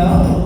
مرحبا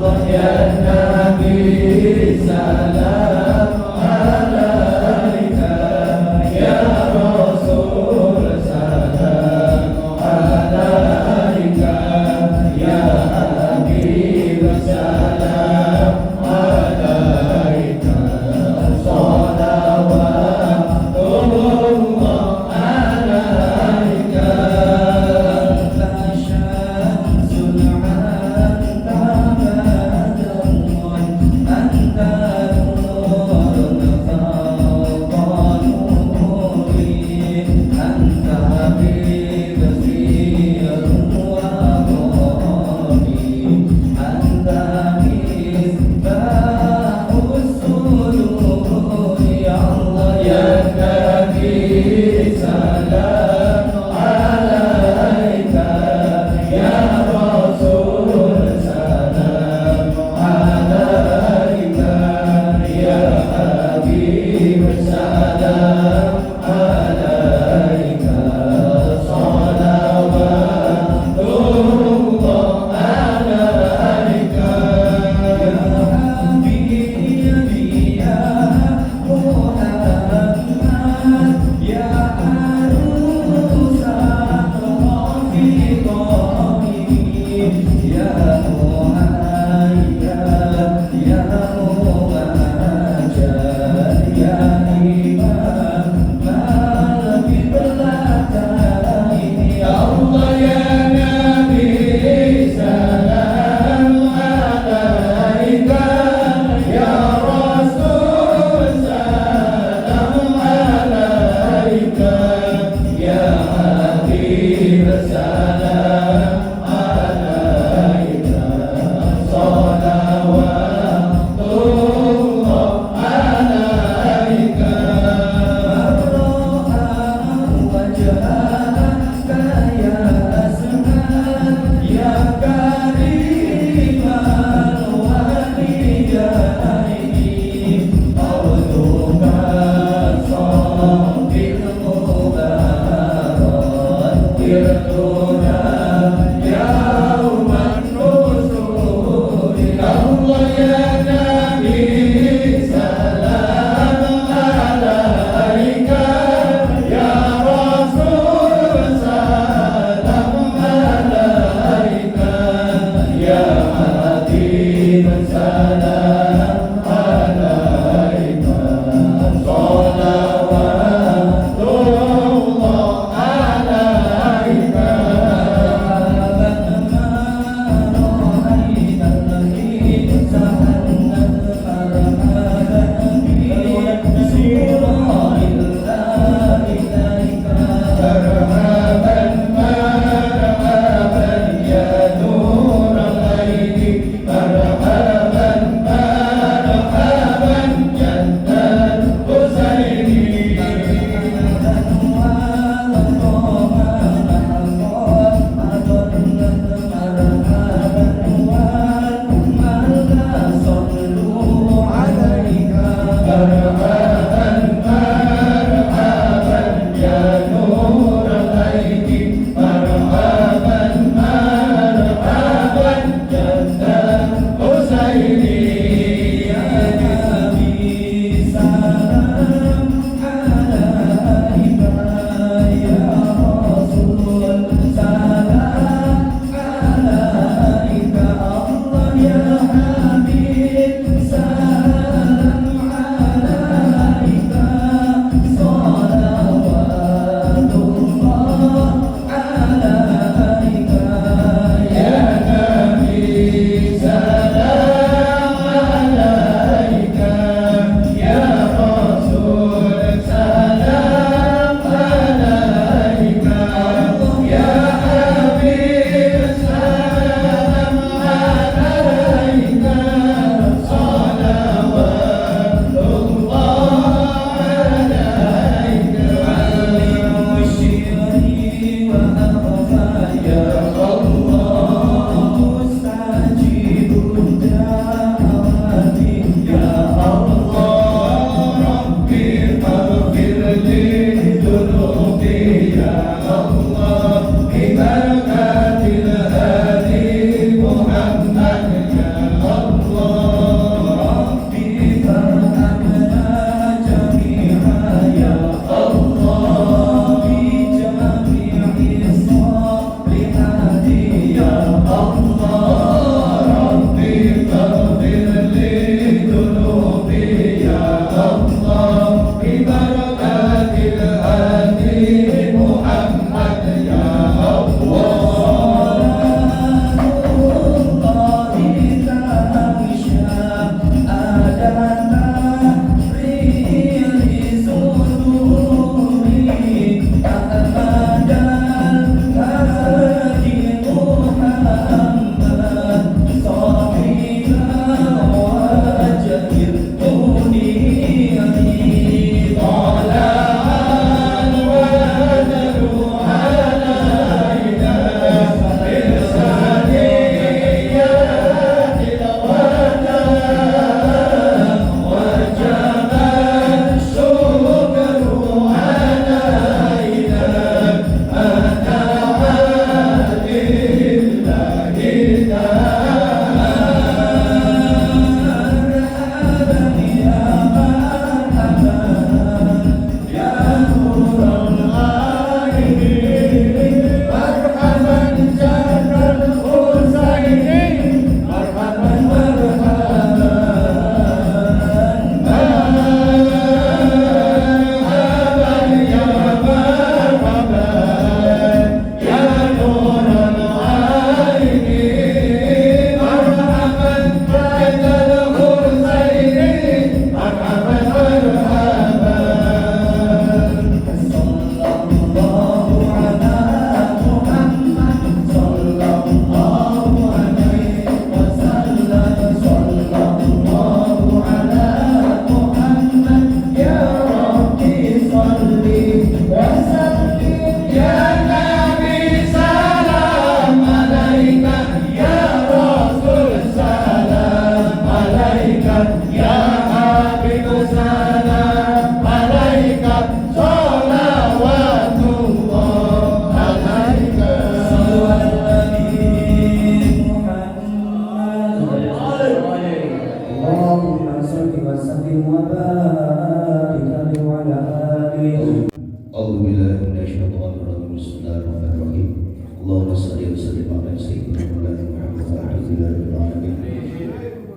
آمين.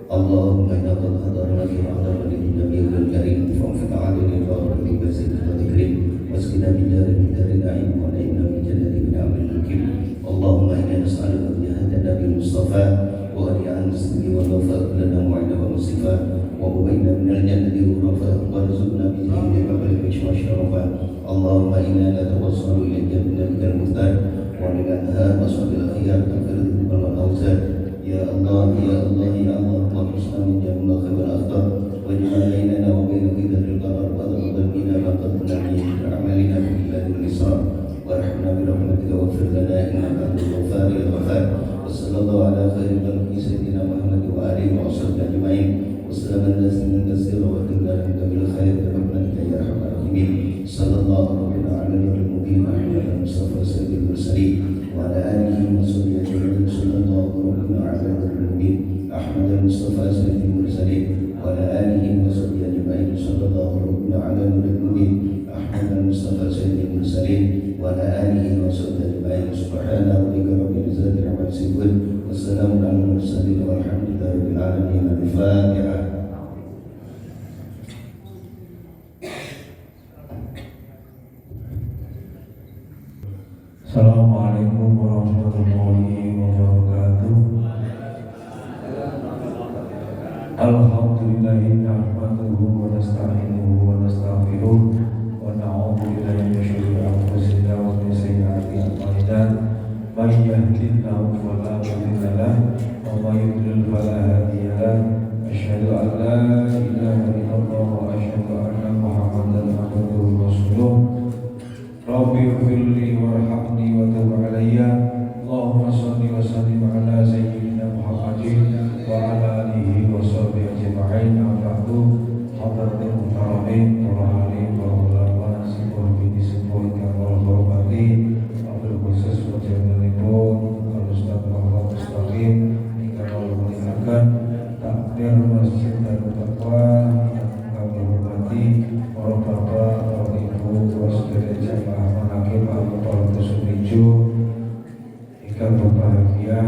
اللهم إنا قد حضرنا في محضر نبيك الكريم فانفق علينا بارك بسيط وذكرين واسقنا من دار نعيم ونعمنا من جنة بنعم المقيم. اللهم إنا نسألك بهدنا بالمصطفى وأن يعنسني والوفاء لنا وعد ومصطفى وأبينا من الجنة غرفا وارزقنا بزين قبل العشاء شرفا. اللهم إنا نتوصل إليك بنبيك المختار ومنها وصل الأخيار تغفر والأوزار. يا الله يا الله يا الله واحفظنا من جميع الخير والأخطار واجعل بيننا وبين كدر القرار وتقبل منا ما قدمنا به من أعمالنا بالله والإسراء وارحمنا برحمتك واغفر لنا إنك أنت الغفار الغفار. وصلى الله على خير خلقه سيدنا محمد وآله وصحبه أجمعين وسلم تسليما كثيرا وكلنا بالخير برحمتك يا أرحم الراحمين. صلى الله ربنا على النبي المبين أحمد المصطفى سيد المرسلين وعلى آله وصحبه أجمعين. صلى الله ربنا على النبي المبين أحمد المصطفى سيد المرسلين وعلى آله وصحبه أجمعين. صلى الله ربنا على النبي المبين أحمد المصطفى سيد المرسلين وعلى آله وصحبه أجمعين. سبحان ربك رب العزة عما يصفون والسلام على المرسلين والحمد لله رب العالمين. الفاتحة. Assalamualaikum warahmatullahi wabarakatuh. Alhamdulillahi nahmaduhu wa nasta'inuhu wa nastaghfiruh wa na'udzu billahi min syururi anfusina wa min sayyiati a'malina. May yahdihillahu fala mudilla lahu wa may yudlil fala hadiya lahu. Asyhadu an la ilaha illallah wa asyhadu anna Muhammadan abduhu wa rasuluh. Rabbi ighfirli warhamni wa tub alayya. Allahumma shalli wa sallim ala sayyidina Muhammadin wa ala alihi wa sahbihi ajma'in. Ba'du hadratil muhtaramin wa alim wa ulama sipur bini sipur kawal hormati wabil khusus wa jamanipun Al-Ustaz Muhammad Mustaqim kawal muliakan takdir Masjid Darut Taqwa yang kami hormati para bapak, para ibu, para saudara jamaah manakib al-Muqarrab Sumijo ikan berbahagia.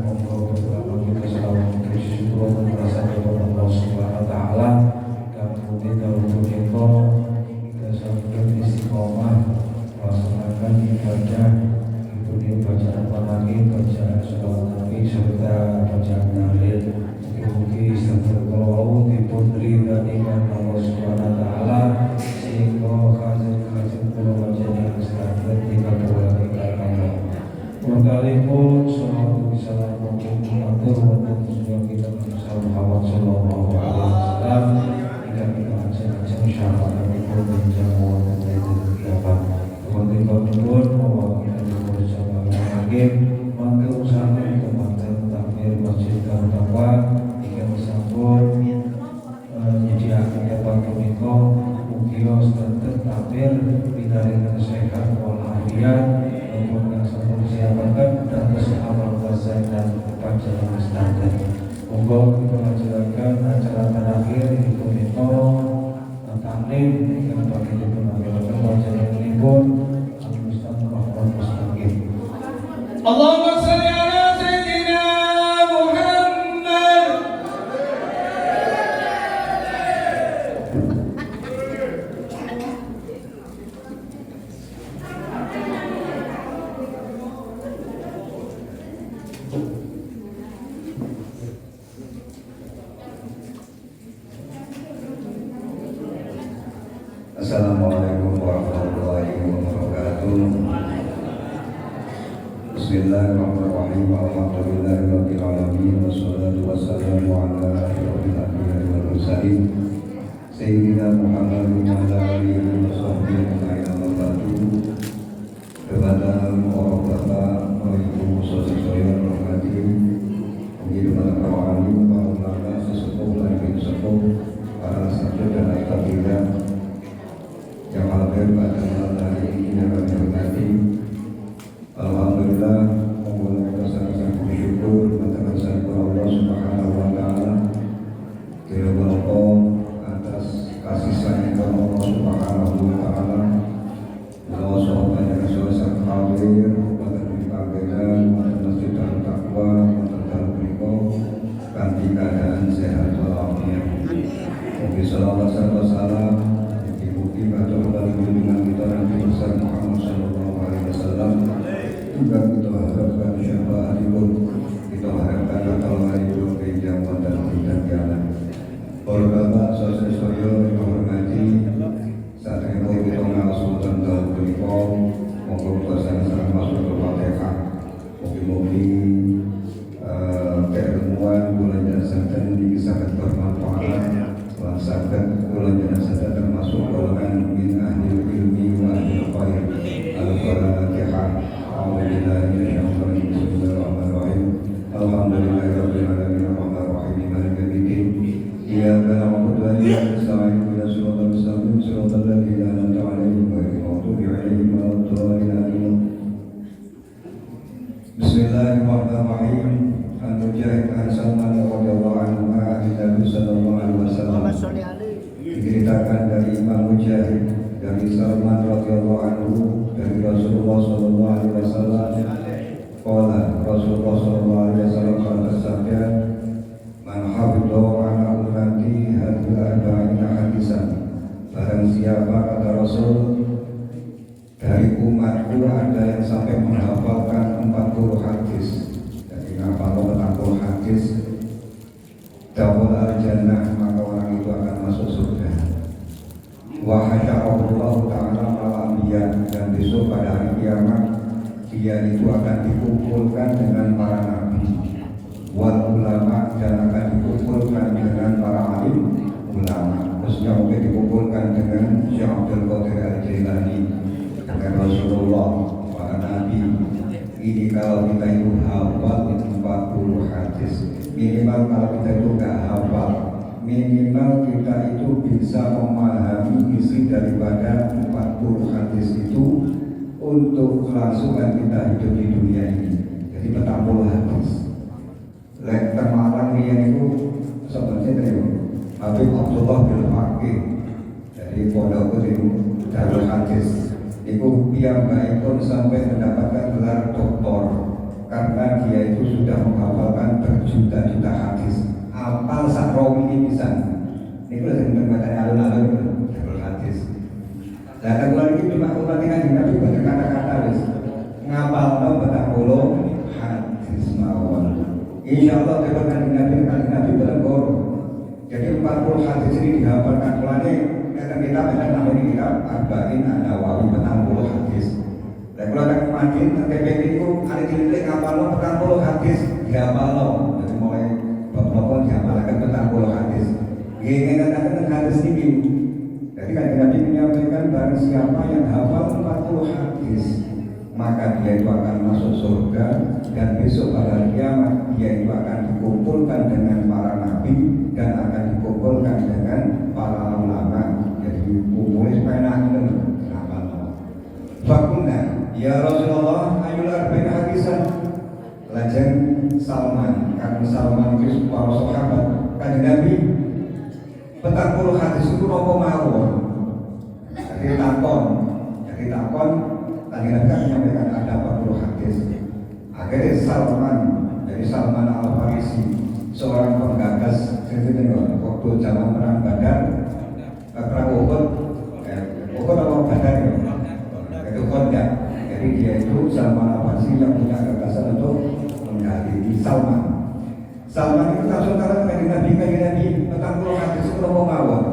Monggo bersama kita selalu bersyukur merasa kepada Allah Subhanahu wa taala kami mudah dalam kita sampai istiqomah melaksanakan ibadah ikuti bacaan manakib, bacaan salawat Nabi serta bacaan tahlil. Mugi astagfirullah dipun ridhanikan Allah Subhanahu wa taala sehingga hajat-hajat kula panjenengan saged dikabulake kalian Allah. Berkalipun salawat salam matur wonten sedaya kita Muhammad sallallahu alaihi wasallam ingkang kita ajeng-ajeng syafaatipun benjamu wonten ing kiamat. Kemudian bahwa kita bersama lagi mangke usahane kemanten takmir Masjid Darut Taqwa ingkang sampun nyediaken kepan punika mugi sedaya takmir pinaringan sehat walafiat maupun kang sampun siapaken dados amal dan panjenengan standar. Monggo kita lanjutkan acara terakhir di punika taklim yang bagi dipunanggaken panjenenganipun Al-Ustaz Muhammad Mustaqim. Allahumma shalli ala sayyidina Muhammad. Assalamualaikum warahmatullahi wabarakatuh. Bismillahirrahmanirrahim. Alhamdulillahirabbil alamin wassalatu wassalamu ala asyrofil anbiya'i wal mursalin sayyidina Muhammadin wa ala alihi wa sahbihi ajma'in. Amma ba'du. Kepada orang bapak, ibu, saudara-saudara hormati, menjadi para alim, para ulama, sesepuh, lagi sesepuh, para santri dan aktivitas yang hadir pada malam hari ini yang kami hormati. Alhamdulillah, kita sangat-sangat bersyukur kepada Allah Subhanahu wa taala atas kasih sayang Allah Subhanahu wa taala. Allah Subhanahu wa taala hadir pada pagelaran Masjid Darut Taqwa pada tahun berikut Mugi salawat serta salam mugi baca kembali junjungan kita Nabi besar Muhammad sallallahu alaihi wasallam. Juga kita harapkan syafaatipun, kita harapkan kalahipun pinjaman dan pinjaman. Para bapak saudara yang hormati, saat ini kita langsung tentang berikut monggo bersama-sama masuk ke Fatihah. Mugi-mugi keilmuan bulan jasa ini sangat bermanfaat. Langsakan bulan jasa termasuk golongan min ahli ilmi wa ahli khair. Al-Fatihah. Bismillahirrahmanirrahim. Alhamdulillahirabbil alamin arrahmanir rahim maliki yaumiddin. Iyyaka na'budu wa iyyaka nasta'in ihdinas siratal mustaqim siratal ladzina an'amta 'alaihim ghairil maghdubi 'alaihim waladdallin. Bismillahirrahmanirrahim. An-Mujahid an Salman radhiyallahu anhu an Nabi sallallahu alaihi wasallam. Diceritakan dari Imam Mujahid dari Salman radhiyallahu anhu dari Rasulullah sallallahu alaihi wasallam. Qala Rasulullah sallallahu alaihi wasallam bersabda, "Man hafidha ala ummati hadhihi arba'ina hadisan." Barang siapa, kata Rasul, dari umatku ada yang sampai menghafalkan 40 hadis. Jadi menghafal 40 hadis, dawul al-jannah, maka orang itu akan masuk surga. Wa hasyarallahu ta'ala al-anbiya, dan besok pada hari kiamat dia itu akan dikumpulkan dengan para nabi, wal ulama, dan akan dikumpulkan dengan para alim ulama. Maksudnya mungkin dikumpulkan dengan Syekh Abdul Qadir Al-Jilani, dengan Rasulullah, para nabi. Ini kalau kita itu hafal 40 hadis, minimal kalau kita itu gak hafal, minimal kita itu bisa memahami isi daripada 40 hadis itu untuk kelangsungan kita hidup di dunia ini. Jadi 40 hadis. Lek termalang dia itu sebenarnya itu Habib Abdullah bin Faqih, jadi pondok itu Darul Hadis. Itu piyambakipun sampai mendapatkan gelar doktor karena dia itu sudah menghafalkan berjuta-juta hadis. Apal sak rawi ini bisa. Ini kalau saya membaca alun-alun Darul Hadis. Dan aku lagi cuma perhatikan Nabi banyak kata-kata wis. Ngapalno 40 hadis mawon. Insyaallah depan Nabi berenggur. Jadi 40 hadis ini dihafalkan mulane kita memang ini kita Arba'in An-Nawawi 40 hadis. Dan kalau tak makin TPP itu ada dilihat ngapalno 40 hadis dihafalno. Jadi mulai bapak-bapak dihafalkan 40 hadis. Gini katakan hadis ini. Jadi kan Nabi menyampaikan barang siapa yang hafal 40 hadis, maka dia itu akan masuk surga, dan besok pada kiamat dia itu akan dikumpulkan dengan para nabi dan akan dikumpulkan dengan para ulama. Jadi umurnya supaya itu hafal. Fakunna ya Rasulullah ayul arba'in hadisan. Lajeng Salman, kan Salman itu para sahabat kan Nabi 40 hadis itu apa mawon? Jadi takon tadi Nabi kan menyampaikan ada 40 hadis. Akhirnya jadi Salman Al-Farisi, seorang penggagas waktu zaman perang Badar, perang Uhud apa Badar itu Khandaq. Jadi dia itu Salman Al-Farisi yang punya gagasan untuk menghadiri Salman itu langsung kata Nabi 40 hadis itu apa mawon?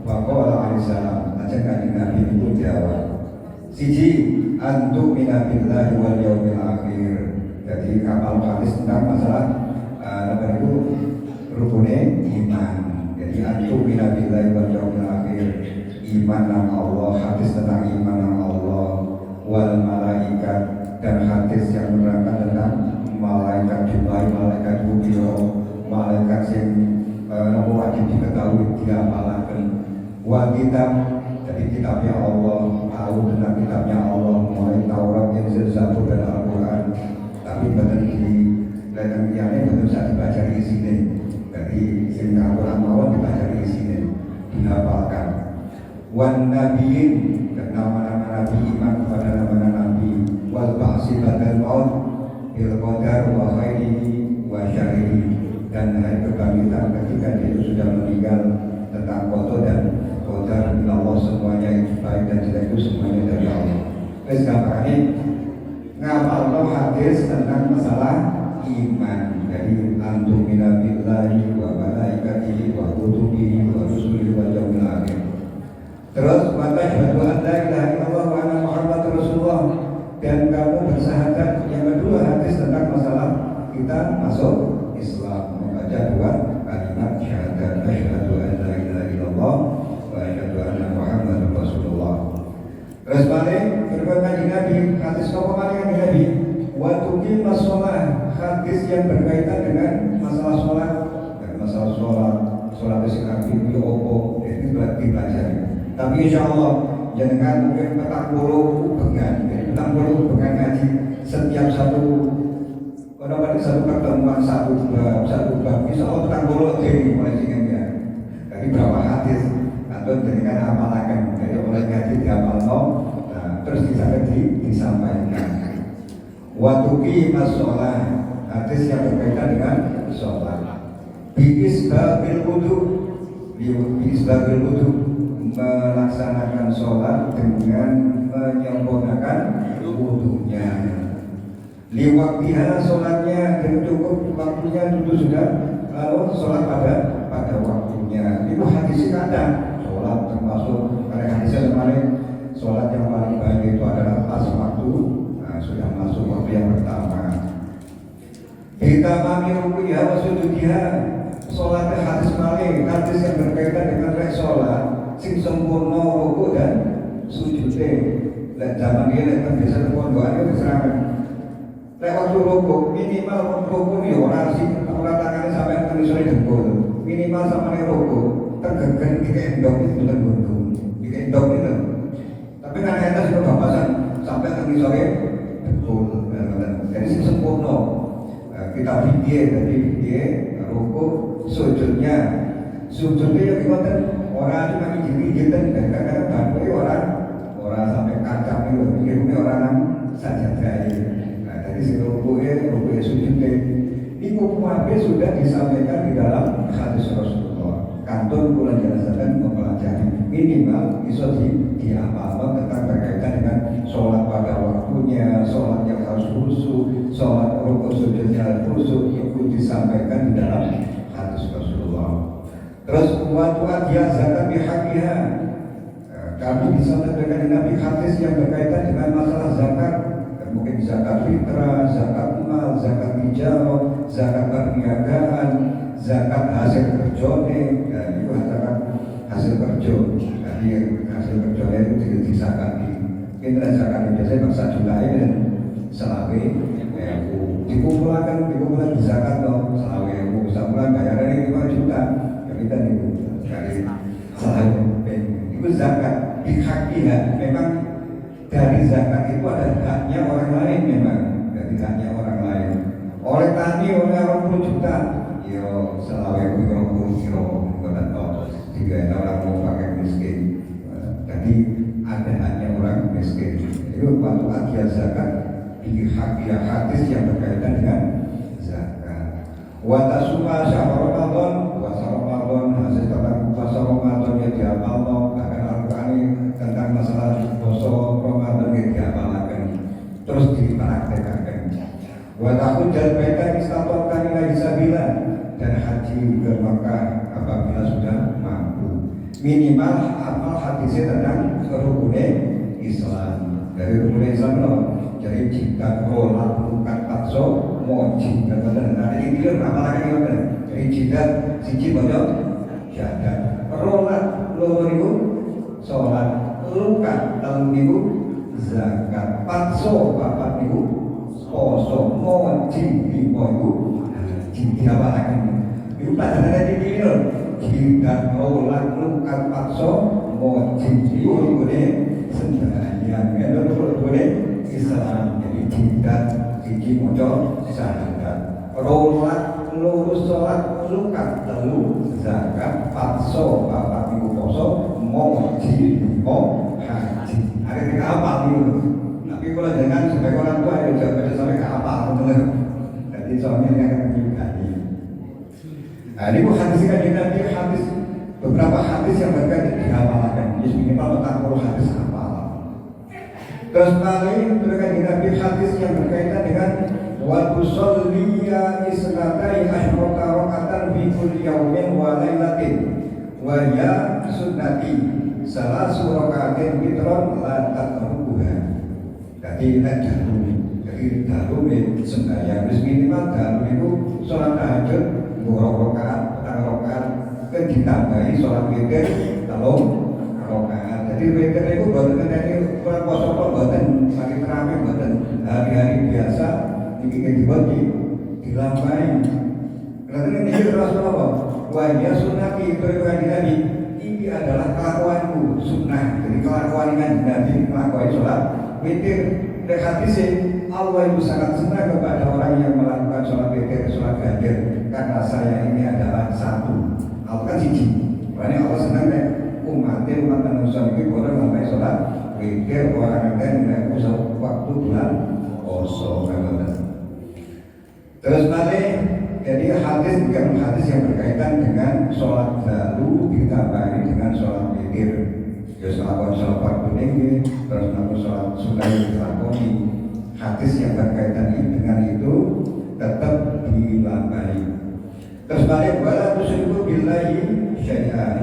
Waqala alaihissalam, ajak kanjeng Nabi itu jawab, siji antu minabillahi wal yaumil akhir. Jadi kapal hadis tentang masalah apa itu rukunnya iman. Jadi antu minabillahi wal yaumil akhir, iman nama Allah, hadis tentang iman nama Allah, wal malaikat, dan hadis yang menerangkan tentang malaikat jumlah, malaikat bukiro, malaikat yang wajib diketahui diamalkan. Wa kitab, jadi kitabnya Allah, tahu tentang kitabnya Allah, mulai Taurat, Injil, Zabur, dan Al-Quran. Tapi betul di dalam ini betul bisa dibaca di sini. Jadi sehingga Al-Quran mawon dibaca di sini, dihafalkan. Wan nabiin, dan nama-nama nabi, iman kepada nama-nama nabi. Wal ba'si badal maut, bil qadar wa khairihi wa syarrihi, dan hari kebangkitan ketika dia itu sudah meninggal, tentang Wis gampangane ngapalno hadis tentang masalah iman. Jadi antum billahi wa malaikatihi wa kutubihi wa rusulihi wa yaumil akhir. Terus maka syahadu an la ilaha illallah wa anna Muhammadar Rasulullah, dan kamu bersahadat. Yang kedua hadis tentang masalah kita masuk Islam, membaca dua kalimat syahadat, asyhadu an la ilaha illallah wa asyhadu anna Muhammadar Rasulullah. Terus balik berkata Nabi, hadis kemarin Nabi, wa tuqimas shalah, hadis yang berkaitan dengan masalah sholat. Dan masalah sholat itu sekarang itu opo, itu berarti dipelajari. Tapi insya Allah jangan mungkin petang bulu bukan ngaji setiap satu pertemuan satu bab insya Allah petang bulu ini mulai sini ya. Dari berapa hadis atau dengan apalakan dari mulai ngaji diapalno, terus disampaikan. Watuki masolah, hadis yang berkaitan dengan sholat. Biisbabil wudu, melaksanakan sholat dengan menyempurnakan wudunya. Liwaktiha, sholatnya dan cukup waktunya itu sudah kalau sholat pada waktunya. Itu hadis kadang sholat termasuk pada hadis kemarin, sholat yang paling baik itu adalah pas waktu. Sudah masuk waktu yang pertama. Kita mami rukuya wa sujudiha, sholatnya hadis malih, hadis yang berkaitan dengan sholat sing sempurna ruku dan sujudnya. Dan zaman ini terbiasa pondokan itu serangan. Waktu ruku minimal ruku nih orang sih orang tangannya sampai menyusuri dengkul. Minimal sama ruku tergegan tiga endok itu dan gunung, tiga endok itu. Tapi karena itu sudah bapasan sampai menyusuri betul, dari sisi sempurna. Kita pikir dari ruku sujudnya yang kita orang cuma izin dan kadang-kadang bantu orang sampai kacang itu pikirnya orang saja dari si ruku sujudnya ini kumpulnya sudah disampaikan di dalam hadis Rasulullah. Kantun bulan jelasakan mempelajari minimal bisa diapalkan tentang berkaitan dengan sholat pada waktunya, sholat yang harus khusyuk, sholat rukuk sujudnya khusyuk, itu disampaikan di dalam hadis Rasulullah. Terus waktu dia zakat bihaqiha, kami disampaikan di Nabi hadis yang berkaitan dengan masalah zakat. Mungkin zakat fitrah, zakat mal, zakat hijau, zakat perniagaan, zakat hasil kerjone, itu zakat hasil kerja. Jadi hasil kerjanya itu disakati. Kita zakat biasanya bangsa jumlahnya dan selawe. Dikumpulkan di zakat dong, selawe. Sebulan bayarannya 5 juta. Ya kita dari selawe. Itu zakat bihaqiha, memang dari zakat itu ada haknya orang lain, memang dari haknya orang lain. Oleh tani oleh 20 juta, yo selawe 20 kilo bukan toh. Jika orang mau pakai miskin, jadi ada haknya orang miskin. Itu waktu akhir zakat di haknya hadis yang berkaitan dengan zakat. Watasuma syahr Ramadan, puasa Ramadan, hasil tentang puasa Ramadan yang diamalkan, bahkan Al-Quran tentang masalah puasa Ramadan yang diamalkan, terus dipraktekkan. Watahun dan baikkan istatotkan ila isabila, dan haji ke Makkah apabila sudah mampu. Minimal amal hadisnya tentang rukunnya Islam. Dari rukunnya Islam loh. Jadi jika rolat bukan pakso moji dan benar. Ini dia apalagi yang benar. Jadi jika siji banyak syahadat. Rolat loro niku sholat, lukat telung niku zakat, pakso papat niku poso, moji limo niku haji. Apalagi itu pelajaran ini loh. Jika rolat lukat pakso moji limo niku sembahyang. Itu boleh Islam. Jadi jidat siji mojo syahadat, rolat lurus sholat, lukat telu zakat, pakso papat minggu poso, moji limo haji. Ada tiga apa dulu. Tapi kalau jangan sebagai orang tua ya jangan sampai ke apa benar. Jadi soalnya yang akan dibagi. Nah ini hadis kajian Nabi, hadis beberapa hadis yang berkaitan dihafalkan. Jadi minimal 40 hadis hafal. Terus paling berkaitan dengan hadis yang berkaitan dengan wa tusalliya isnatai asyrata rakaatan fi kulli yawmin wa lailatin wa ya sunnati salasu rakaatin fitron la tatrukuha. Jadi dalu sembahyang wis minimal dalu itu sholat tahajud 2 rakaat, 4 rakaat kan ditambahi sholat witir 3 rakaat. Jadi witir itu boten ngenteni kurang poso boten saking rame boten hari-hari biasa iki dilampahi. Berarti ini terus apa? Wa ya sunnati perintah Nabi ini adalah kelakuanku sunnah. Jadi kelakuan Nabi melakukan sholat witir. Dan hadis Allah itu sangat senang kepada orang yang melakukan sholat witir, sholat ganjil karena saya ini adalah satu. Allah kan siji. Makanya Allah senang deh umat manusia ini boleh melakukan sholat witir orang yang waktu bulan poso. Terus nanti jadi hadis bukan hadis yang berkaitan dengan sholat dalu ditambahi dengan sholat witir. Ya sholat fardu ini terus namun sholat sunnah yang dilakoni. Hadis yang berkaitan dengan itu tetap dilampahi. Terus balik wala tusyriku billahi syai'an,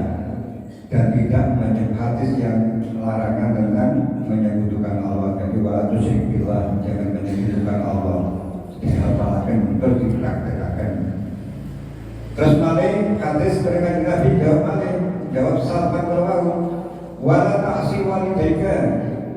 dan tidak banyak hadis yang larangan tentang menyekutukan Allah. Jadi wala tusyriku billah, jangan menyekutukan Allah. Dihafalkan terus dipraktekkan. Terus balik hadis berkaitan Nabi jawab Salman berwau wala ta'si walidayka,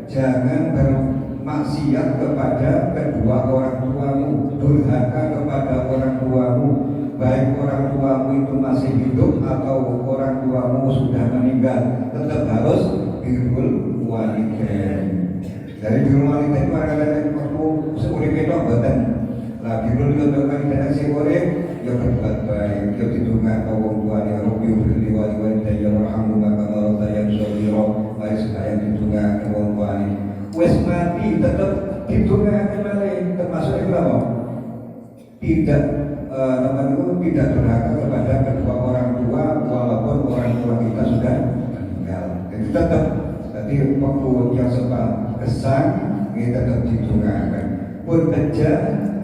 jangan bermaksiat kepada kedua orang tuamu, durhaka kepada orang tuamu, baik orang tuamu itu masih hidup atau orang tuamu sudah meninggal, tetap harus birrul walidain. Dari birrul walidain itu ada waktu seurip itu boten. Lah birrul walidain sing urip ya berbuat baik, ya ditunggu ke wong tuane, rabbi firli walidain yarhamhuma kama rabbayani shaghira, mari sedaya ditunggu ke wong tuane. Wis mati tetap ditunggu kembali, termasuk itu apa? Tidak tidak durhaka kepada kedua orang tua walaupun orang tua kita sudah meninggal. Jadi tetap tadi waktu yang sempat kesan kita tetap ditunggu, pun kerja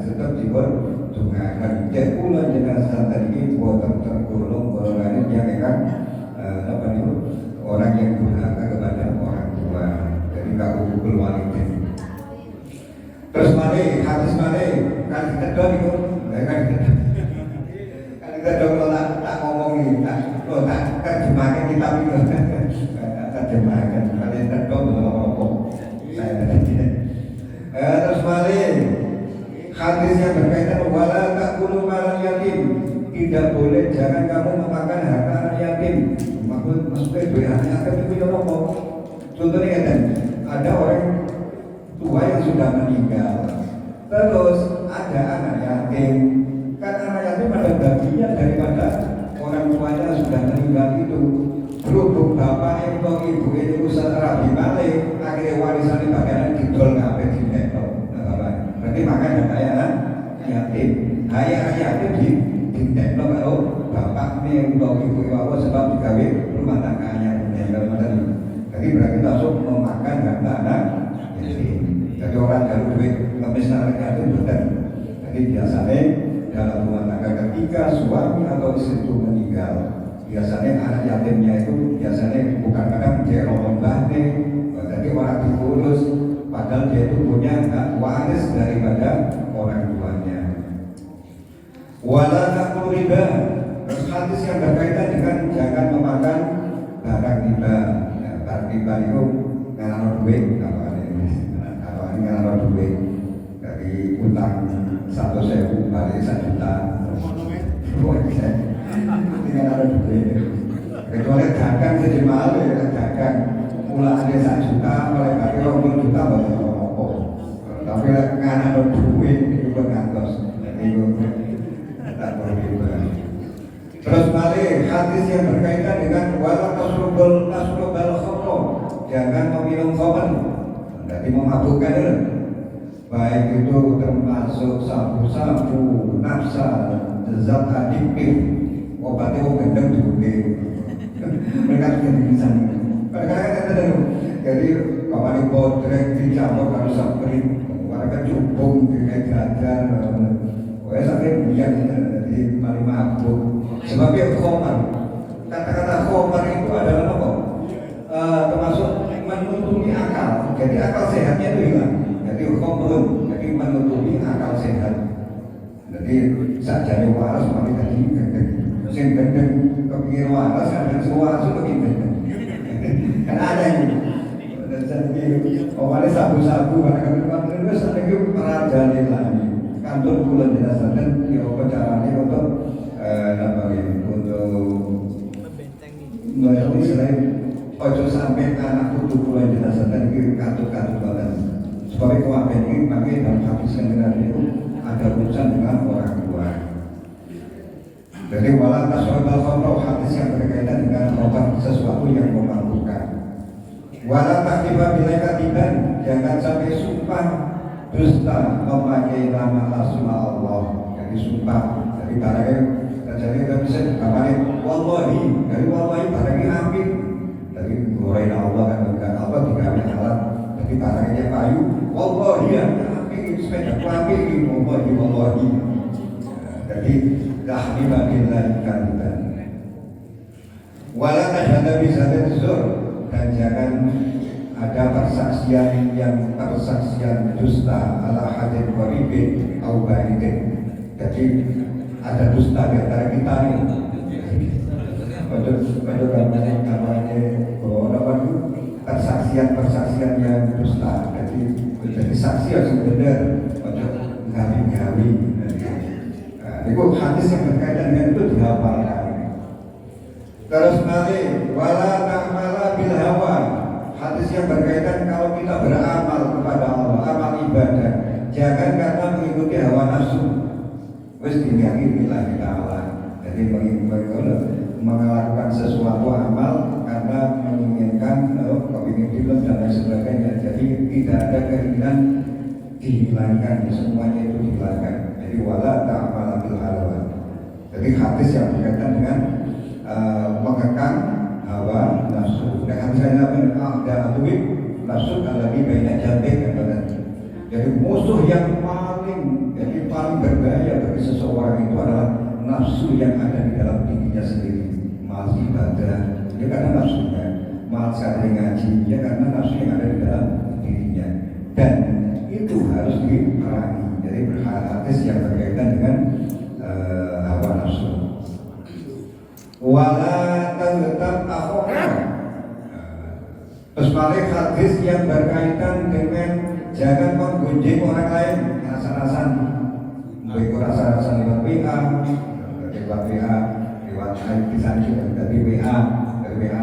tetap diberi tungakan. Jadi pula jenazah tadi buatan tergolong golongan yang akan orang yang durhaka kepada orang tua. Jadi kau hukul walidain. Terus mari hadis mari kan kita doa itu, kan kita doa tak ngomongin, tak terjemahkan kita itu, terjemahkan. Kalian terdoa belum apa? Terus mari hadis yang berkaitan wala ta'kulu malal yatim, tidak boleh, jangan kamu memakan harta anak yatim. Maksudnya itu anak yatim itu apa? Contohnya kan ada orang tua yang sudah meninggal, terus ada anak yatim. Kan anak yatim ada bagian daripada orang tuanya sudah meninggal itu. Berhubung bapak atau ibu itu usaha rabi balik, akhirnya warisan bagian didol kabeh dinekno. Berarti makanya kayak yatim, kayak yatim dinekno karo bapaknya atau ibu bapak sebab digawe rumah tangganya. Jadi berarti langsung memakan harta anak yatim. Jadi orang kalau duit ngemis anak yatim betul. Jadi biasanya dalam rumah tangga ketika suami atau istri itu meninggal, biasanya anak yatimnya itu biasanya bukan kadang dia rombong bahne, jadi orang diurus, padahal dia itu punya hak waris daripada orang tuanya. Wala ta'kulu riba, terus hadis yang berkaitan dengan jangan memakan barang riba. Barang riba itu ngalano duit, kalau ini ngalano duit dari utang 1.000 balik 1 juta. Tinggal ada duit. Kecuali dagang jadi malu ya, dagang mulai ada 1 juta, mulai bagi 20 juta baru apa. Tapi nggak ada duit itu pengantos. Itu tak berubah. Terus balik hadis yang berkaitan dengan wala tasrubul khamr, jangan meminum khamr. Berarti memabukkan itu. Baik itu termasuk sabu-sabu, nafsa, zat adiktif, obatnya gendeng juga. Mereka sudah bisa. Mereka kata dulu, Jadi kemarin potret dicampur kalau sampai warga cupung dengan jajan, sampai biang jadi paling mabuk. Sebabnya khomer, kata-kata khomer itu adalah apa? Termasuk menutupi akal. Jadi akal sehatnya itu hilang. Jadi khomerun, jadi menutupi akal sehat. Jadi sajane waras mari tadi sing gendeng kepikir waras kan waras kepikir gendeng. Kan ada yang jadi awalnya sabu-sabu pada kami terus ada yang merajani lagi kantor bulan jenazah dan ya apa caranya untuk untuk selain ojo sampai anak putu bulan jenazah dan kantor-kantor badan supaya kewajiban ini pakai dalam hadis yang benar itu ada urusan dengan orang tua. Jadi wala tasawwal khamra hadis yang berkaitan dengan obat sesuatu yang memabukkan. Wala takdiba bila katiban, jangan sampai sumpah dusta memakai nama Allah. Jadi sumpah dari barangnya terjadi kita bisa kaparin wallahi, dari wallahi barangnya amin. Dari gorain Allah kan bukan Allah dikawin alat. Jadi barangnya kayu wallahi ya amin sepeda amin wallahi. Jadi takdiba bila katiban. Wala tajhada bisa terzur. Dan jangan ada persaksian dusta ala hadin qaribin au ba'idin. Jadi ada dusta di antara kita ini. Pada kampanye orang persaksian yang dusta. Jadi saksi harus benar. Pada gawi-gawi. Itu hadis yang berkaitan dengan itu dihafalkan. Terus nanti wala ta'mala bil hawa, hadis yang berkaitan kalau kita beramal kepada Allah, amal ibadah, jangan karena mengikuti hawa nafsu. Wis diyakin billahi ta'ala. Jadi melakukan sesuatu amal karena menginginkan kepingin film dan lain sebagainya. Jadi tidak ada keinginan dihilangkan, semuanya itu dihilangkan. Jadi wala ta'mala bil hawa. Jadi hadis yang berkaitan dengan mengekang hawa nafsu. Dan saya ada atuib nafsu kalau di banyak jambek kan. Jadi musuh yang paling berbahaya bagi seseorang itu adalah nafsu yang ada di dalam dirinya sendiri. Malas ibadah, ya karena nafsunya. Malas sekali ngaji, ya karena nafsu yang ada di dalam dirinya. Dan itu harus diperangi. Jadi hadis yang berkaitan dengan hawa nafsu. Wala tagtab akhoka. Terus balik hadis yang berkaitan dengan jangan menggunjing orang lain, rasa-rasan. Baik rasa-rasan lewat WA, lewat pisan dari WA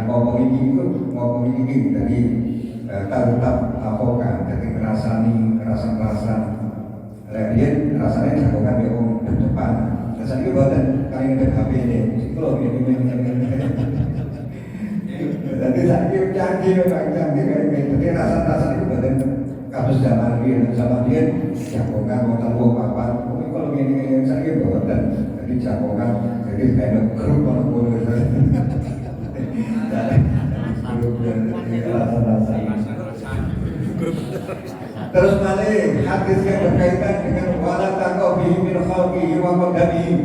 ngomong ini dari tagtab akhoka. Jadi ngerasa-ngerasa. Dia rasanya jagokan dia di depan. Rasanya juga dan kali ini HP ini. Kalau ini. Jadi saya canggih jadi rasa-rasa itu badan kasus zaman dia jagokan mau tahu apa. Kalau ini saya bawa dan jadi jagokan jadi kayak grup orang rasa-rasa. Terus balik hadis yang berkaitan dengan wala taqabihi min khalqihi wa qadamihi.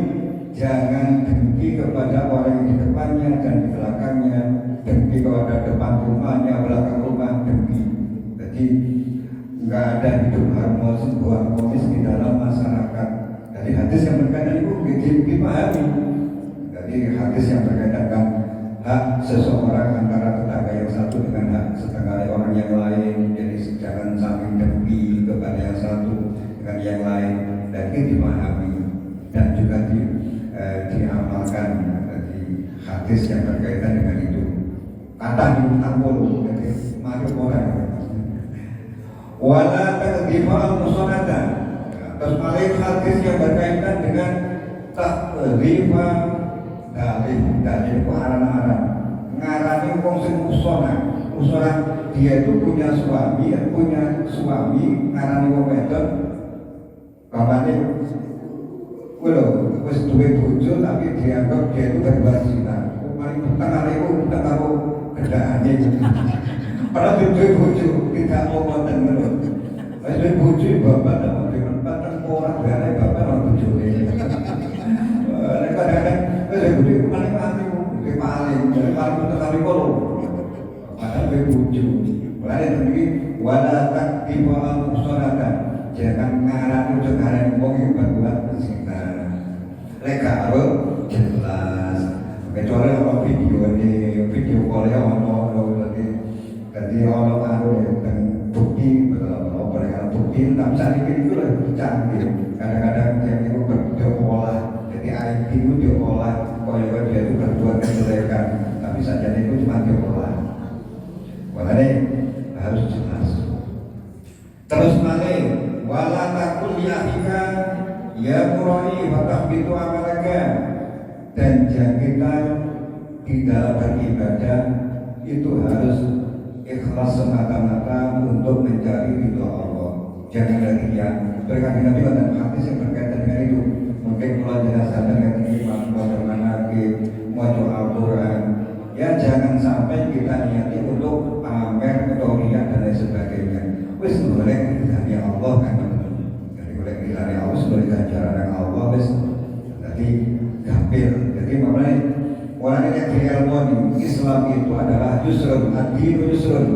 Jangan dengki kepada orang yang di depannya dan di belakangnya, dengki kepada depan rumahnya, belakang rumah, dengki. Jadi enggak ada hidup harmonis di dalam masyarakat. Jadi hadis yang berkaitan itu dipahami. Jadi hadis yang berkaitan dengan hak seseorang antara tetangga yang satu dengan hak tetangga orang yang lain. Jadi jangan saling dengki kepada yang satu dengan yang lain, dan ini dipahami dan juga diamalkan di hadis yang berkaitan dengan itu. Kata ditampol, jadi mari orang. Wala taqdifa al-musonada. Terus balik hadis yang berkaitan dengan takdifa dari aran-aran ngarani wong sing usona dia itu punya suami ngarani wong wedok bapaknya wis duwe bojo tapi dianggap dia itu berbazina paling tengah itu karo gedhaane Padahal duwe bojo tidak mau ngoten lho. Wis duwe bojo bapak tak mau diperpatan ora bare bapak ora bojone. Nek kadang-kadang wis gede paling mati paling kali kolo. Padahal duwe bojo. Mulane iki wala taktibu al-musallata. Jangan ngarani ojo ngarani wong iki berbuat zina. Lek karo jelas. Kecuali apa video call ya ono jadi ono anu bukti betul mereka bukti tapi saat ini itu lebih canggih. Kadang-kadang yang itu diolah jadi IP itu diolah kalau dia itu berbuat kejelekan tapi saja itu cuma diolah. Makanya harus jelas. Terus malih wala takul ya'ika ya murani wa tahbitu amalaka. Dan kita di dalam beribadah itu harus ikhlas semata-mata untuk mencari ridho Allah. Jangan lagi yang berkati Nabi dan hadis yang berkaitan dengan itu. Mungkin kalau jenazah dengan imam, manakib, maca Al-Quran. Ya jangan sampai kita niati untuk pamer, ketorian dan lain sebagainya. Wis golek ridhani Allah kan. Jadi golek ridhani Allah sebagai ganjaran Allah wis. Jadi gambir. Jadi maknanya orang yang berilmu Islam itu adalah yusrun, ad-dinu yusrun.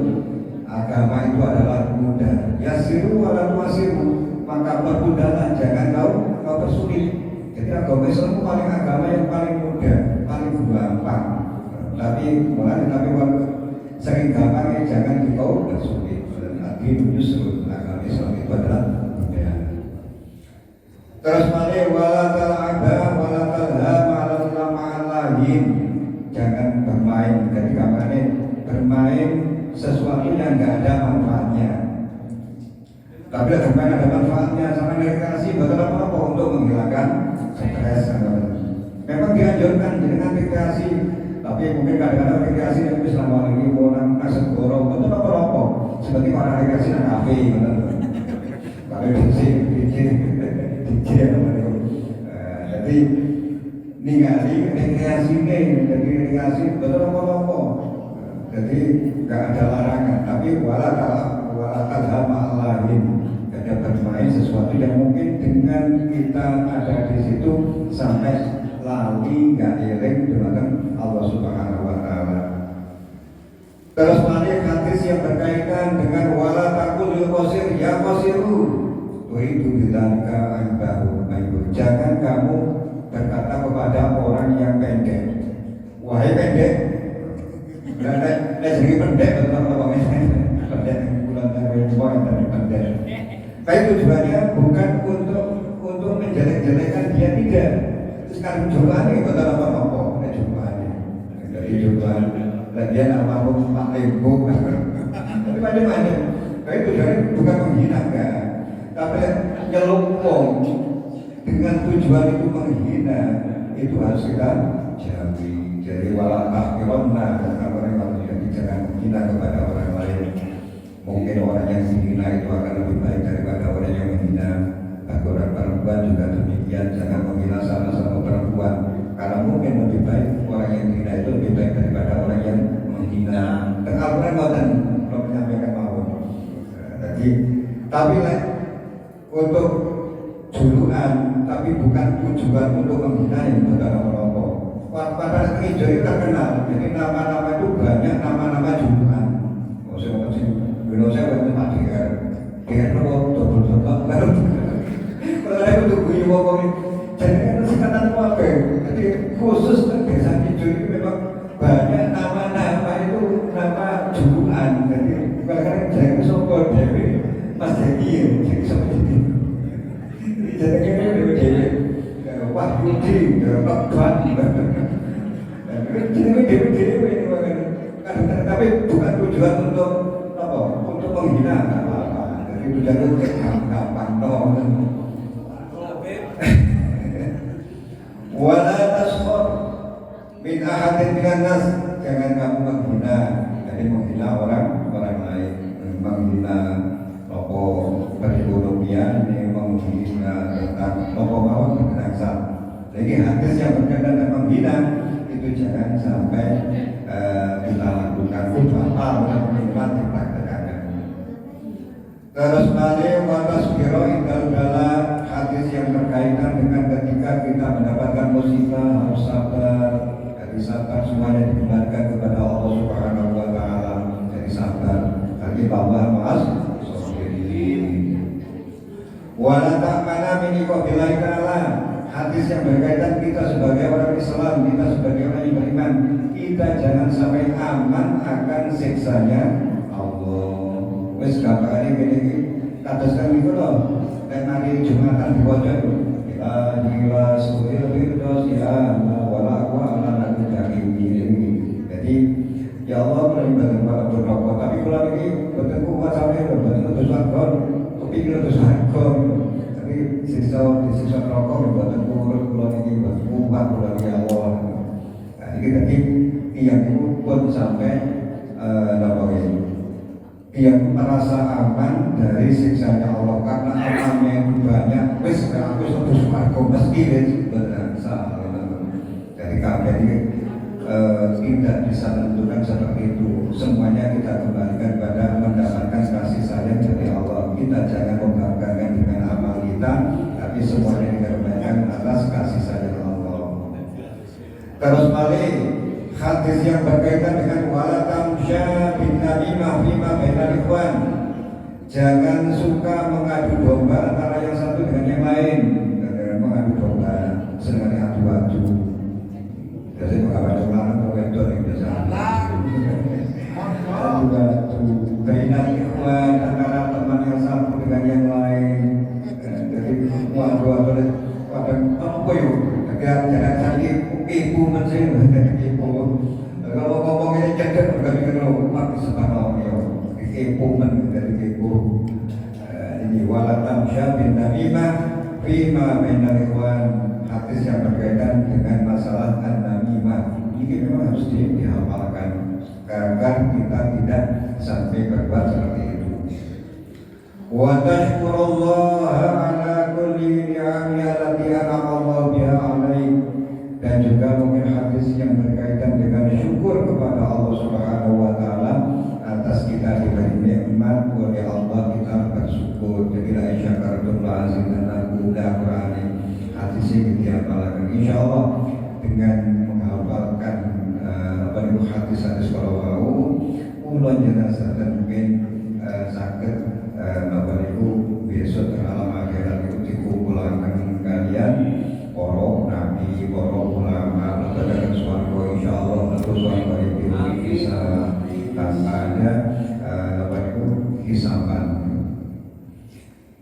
Agama itu adalah mudah. Yasiru wala tuasiru. Maka bermudahlah, jangan kau bersulit. Jadi agama Islam itu paling agama yang paling mudah, paling gampang. Tapi sering gampangnya jangan kau bersulit. Ad-dinu yusrun. Agama Islam itu adalah mudah. Terus malih wala tal'aba wala talham jangan bermain ketika bermain sesuatu yang nggak ada manfaatnya. Tapi bermain ada manfaatnya sama rekreasi betul apa untuk menghilangkan stres. Memang dianjurkan dengan rekreasi, tapi mungkin kadang-kadang rekreasi yang selama ini mau nang segoro betul apa seperti orang rekreasi nang kafe betul. Kalau DJ jadi ningali rekreasi jadi rekreasi betul apa jadi nggak ada larangan tapi wala talhama lain ada bermain sesuatu yang mungkin dengan kita ada di situ sampai lali nggak eling dengan Allah Subhanahu Wa Taala. Terus malih hadis yang berkaitan dengan wala taqul qasir ya qasiru turidu bidzalika antahu ayu. Jangan kamu berkata kepada orang yang pendek, wahai pendek, berada jadi pendek betul apa pendek bulan tahun pendek. Tapi tujuannya bukan untuk menjelek-jelekan dia tidak. Sekarang jualannya betul apa jualannya. Dari jualan, dia almarhum Pak Lembo, tapi macam-macam. Tapi tujuannya bukan menghina kan, tapi nyelupong. Dengan tujuan itu menghina itu harus kita jauhi. Jadi wala tahqironna orang yang jangan menghina kepada orang lain. Mungkin orang yang menghina itu akan lebih baik daripada orang yang menghina. Bagi orang perempuan juga demikian, jangan menghina sama-sama perempuan karena mungkin lebih baik orang yang menghina itu lebih baik daripada orang yang menghina. Dan Al-Quran belum menyampaikan maupun. Jadi tapi untuk julukan tapi bukan tujuan untuk menghina yang berdarah-darah. Pada hijau itu terkenal, jadi nama-nama itu banyak nama-nama julukan. Saya Indonesia banyak mati kan, dia kalau double-double baru. Kalau ada untuk guyu ngomongin, jadi itu singkatan apa? Jadi khusus desa hijau itu memang banyak nama-nama itu nama julukan. Jadi kadang-kadang saya sokol dewi, Mas Dedi, jadi sama jadi. Jadi kita dewi wah uji, lebat, jadi dewi ini tapi bukan tujuan untuk apa? Untuk menghina apa-apa. Jadi tujuan untuk gampang dong. Wala taskhur min ahadin minan nas, jangan kamu menghina, jadi menghina orang lain, menghina perekonomian, menghina tentang mau bangsa. Jadi hadis yang berkaitan dengan menghina itu jangan sampai kita lakukan. Apa menghina Terus balik watas biro indal bala, hadis yang berkaitan dengan ketika kita mendapatkan musibah harus sabar. Jadi sabar semuanya dikembalikan kepada Allah Subhanahu wa taala. Jadi sabar. Jadi bahwa mas wala ta'mana min qabilai ta'ala. Hadis yang berkaitan kita sebagai orang Islam, kita sebagai orang yang beriman, kita jangan sampai aman akan siksanya Allah. Wes kapan ini kados kan iku lho. Nek hari Jumatan diwaca ila suhil firdaus ya wala wa ala nabi ini. Jadi ya Allah beribadah berdoa tapi kula iki boten kuat sampe boten terus sakon, kepikir terus sakon. Tapi siksa neraka boten kurang kula iki boten kuat kula ya Allah. Nah iki tadi yang itu pun sampai napa iki yang merasa aman dari siksanya Allah karena amalnya itu banyak. Wis aku satu swarga mesti wis berasa. Jadi kabeh ini tidak bisa menentukan seperti itu. Semuanya kita kembalikan pada mendapatkan kasih sayang dari Allah. Kita jangan membanggakan dengan amal kita, tapi semuanya dikembalikan atas kasih sayang Allah. Terus balik hadis yang berkaitan dengan wala tamsya bin namimah fima bainal ikhwan. Jangan suka mengadu domba antara yang satu dengan yang lain. Jangan mengadu domba, seneng adu-adu. Biasanya mengadu lanang atau wedok yang biasa. Adu-adu bainal ikhwan antara teman yang satu dengan yang lain. Jadi adu-adu apa yuk? Jangan sakit ibu mesin kalau ngomong ini cedek bukan kalau mati separuh ibu dari ibu ini walatam syabin namimah fima bainal ikhwan. Hadis yang berkaitan dengan masalah an-namimah ini memang harus dihafalkan agar kita tidak sampai berbuat seperti itu. Wa tashkurullaha ala kulli ni'ami allati an'ama Allah biha 'alaik. Dan juga mungkin hadis yang berkaitan dengan syukur kepada Allah Subhanahu wa taala atas kita diberi nikmat oleh Allah, kita bersyukur. Jadi la syakartum la azidannakum la qur'ani. Hadis ini dihafalkan insyaallah dengan menghafalkan hadis-hadis kalau mau ulun jenazah dan mungkin sakit bapak ibu besok alam akhirat itu dikumpulkan kalian para nabi, para ulama, berkaitan suatu insyaallah atau suatu itu bisa tanpa ada bapak ibu hisaban.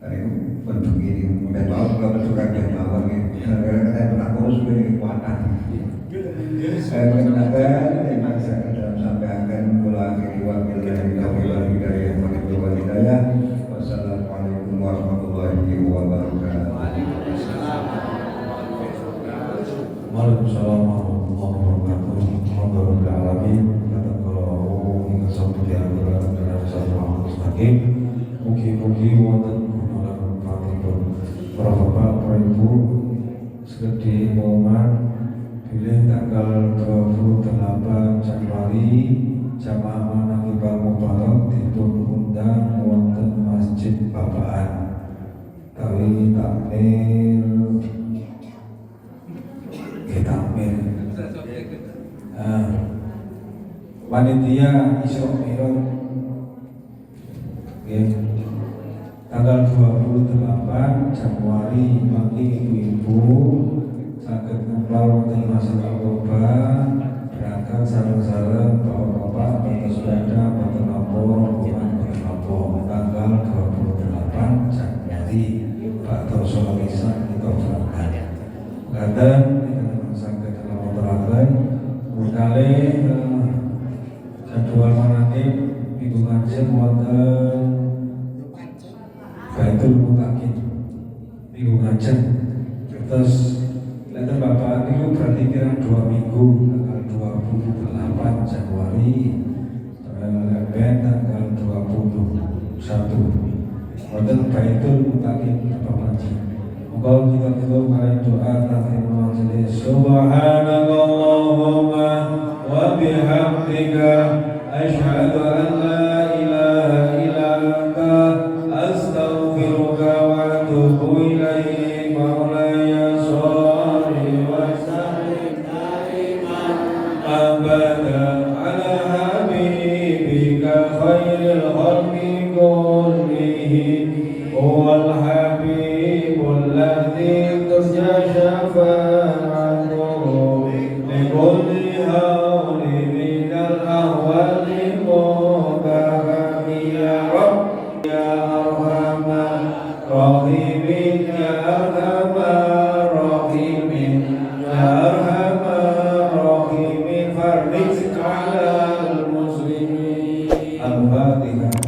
Tadi itu bentuk ini dan maaf kalau bentukan dan mawar ini karena kita pernah kurus begini kuatan. Saya mengingatkan yang saya dalam sampai akan pulang ke wakil dari hidayah wal hidayah. Wassalamualaikum warahmatullahi wabarakatuh. Waalaikumsalam warahmatullahi wabarakatuh. Alhamdulillah alamin. Kata kalau ingin sampai di antara dengan satu mustaqim. Mugi-mugi wonten gunung fatipun para bapak, para ibu sekedi momen pilih tanggal 28 Januari jamaah manaqibal mubarak dipun undang wonten Masjid Babaan tawi takmir panitia Isra Mi'raj tanggal 28 Januari bagi ibu-ibu sakit ngumpul wonten Masjid Al-Qoba berangkat sareng-sareng bapak-bapak batas sepeda batas lapor bukan batas lapor tanggal 28 Januari Pak Sholat Isya kita berangkat kadang sakit dalam terakhir berkali jadwal manaqib minggu ngajen wonten Baitul Mutakin minggu ngajen terus letter bapak itu berarti kira 2 minggu tanggal 28 Januari sampai tanggal 21 wonten Baitul Mutakin Bapak Haji. Moga kita tutup kalian doa akhir majelis. Subhanallahumma wa bihamdika asyhadu an la ilaha illa anta أبدا على حبيبك خير الخلق كلهم هو الحبيب الذي ترجى شفاعته لكل هول من الأهوال مبهم يا رب يا أرحم الراحمين يا أرحم الراحمين يا أرحم الراحمين فرج على المسلمين. الفاتحة.